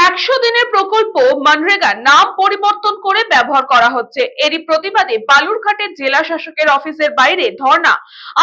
100 দিনের প্রকল্প মনরেগা নাম পরিবর্তন করে ব্যবহার করা হচ্ছে। এরই প্রতিবাদে বালুরঘাটের জেলা শাসকের অফিসের বাইরে ধর্ণা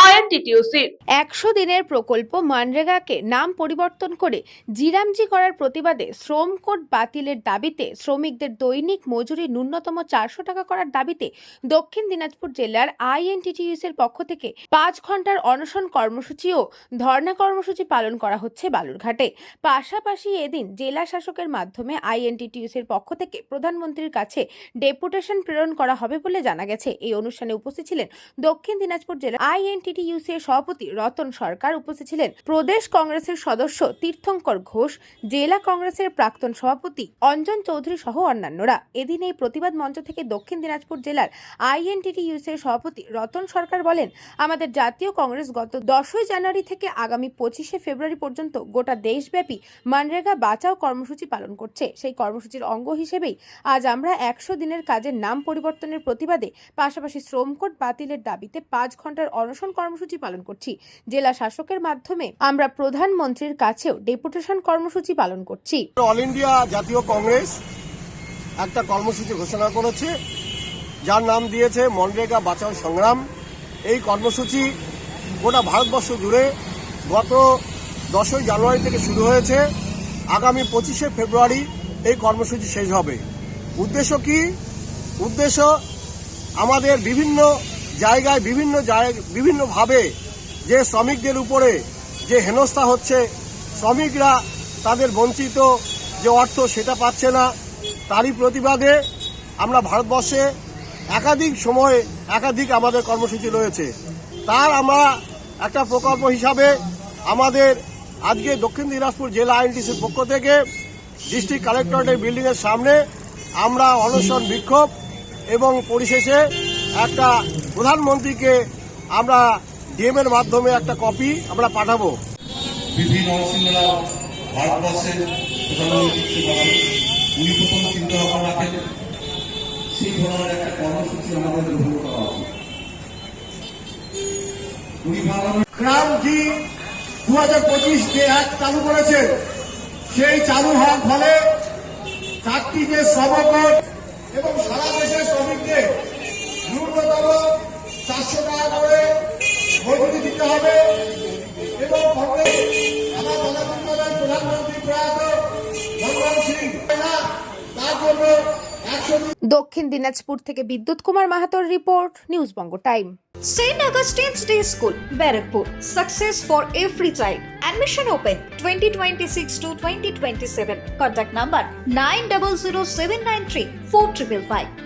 আইএনটিটিইউসির। 100 দিনের প্রকল্প মনরেগাকে নাম পরিবর্তন করে জিরামজি করার প্রতিবাদে শ্রম কোড বাতিলের দাবিতে শ্রমিকদের দৈনিক মজুরি ন্যূনতম 400 টাকা করার দাবিতে দক্ষিণ দিনাজপুর জেলার আইএনটিটিইউসির পক্ষ থেকে 5 ঘন্টার অনশন কর্মসূচি ও ধর্ণা কর্মসূচি পালন করা হচ্ছে বালুরঘাটে। পাশাপাশি এদিন জেলা শাসকের মাধ্যমে আইএনটিটিইউসির পক্ষ থেকে প্রধানমন্ত্রীর কাছে ডেপুটেশন প্রেরণ করা হবে বলে জানা গেছে। এই অনুষ্ঠানে উপস্থিত ছিলেন দক্ষিণ দিনাজপুর জেলা আইএনটিটিইউসির সভাপতি রতন সরকার, উপস্থিত ছিলেন প্রদেশ কংগ্রেসের সদস্য তীর্থঙ্কর ঘোষ, জেলা কংগ্রেসের প্রাক্তন সভাপতি অঞ্জন চৌধুরী সহ অন্যান্যরা। এদিন এই প্রতিবাদ মঞ্চ থেকে দক্ষিণ দিনাজপুর জেলার আইএনটিটিইউসির সভাপতি রতন সরকার বলেন, আমাদের জাতীয় কংগ্রেস গত 10 জানুয়ারি থেকে আগামী 25 ফেব্রুয়ারি পর্যন্ত গোটা দেশব্যাপী মনরেগা বাঁচাও কর্মসূচি পালন করছে। সেই কর্মসূচির অঙ্গ হিসেবেই আজ আমরা 100 দিনের কাজের নাম পরিবর্তনের প্রতিবাদে পাশাপাশি শ্রম কোড বাতিলের দাবিতে 5 ঘন্টার অনশন কর্মসূচি পালন করছি। জেলা শাসকের মাধ্যমে আমরা প্রধানমন্ত্রীর কাছেও ডেপুটেশন কর্মসূচি পালন করছি। অল ইন্ডিয়া জাতীয় কংগ্রেস একটা কর্মসূচি ঘোষণা করেছে, যার নাম দিয়েছে মনরেগা বাঁচাও সংগ্রাম। এই কর্মসূচি গোটা ভারতবর্ষ জুড়ে গত 10 জানুয়ারি থেকে শুরু হয়েছে। আগামী 25 ফেব্রুয়ারি এই কর্মসূচি শেষ হবে। উদ্দেশ্য কি? উদ্দেশ্য আমাদের বিভিন্ন জায়গায় বিভিন্নভাবে যে শ্রমিকদের উপরে যে হেনস্থা হচ্ছে, শ্রমিকরা তাদের বঞ্চিত যে অর্থ সেটা পাচ্ছে না, তারই প্রতিবাদে আমরা ভারতবর্ষে একাধিক সময়ে একাধিক আমাদের কর্মসূচি রয়েছে। তার আমরা একটা প্রকল্প হিসাবে আমাদের আজকে দক্ষিণ দিনাজপুর জেলা আইএনটিসির পক্ষ থেকে ডিস্ট্রিক্ট কালেক্টরেটের বিল্ডিংয়ের সামনে আমরা অনশন বিক্ষোভ এবং পরিশেষে একটা প্রধানমন্ত্রীকে আমরা ডিএম এর মাধ্যমে একটা কপি আমরা পাঠাবো। বিভিন্ন অংশীদারা ভারতবর্ষের প্রধানমন্ত্রী উনি প্রথম চিন্তা ভাবনা রাখেন, সেই ধরনের একটা কর্মসূচি আমাদের গ্রহণ করা উচিত। গ্রামজি 2025 যে অ্যাক্ট চালু করেছেন, সেই চালু হওয়ার ফলে 4টি যে শ্রমকোড এবং সারা দেশের শ্রমিকদের ন্যূনতম 400 টাকা করে মজুরি দিতে হবে এবং আমার প্রধানমন্ত্রী প্রয়াত মনমোহন সিং তার জন্য 100 দক্ষিণ দিনাজপুর থেকে বিদ্যুৎ Kumar মাহাতোর report, news Banga time. St. Augustine's Day School, Barrackpur. Success for every child. Admission open 2026 to 2027. Contact number 900793 4555.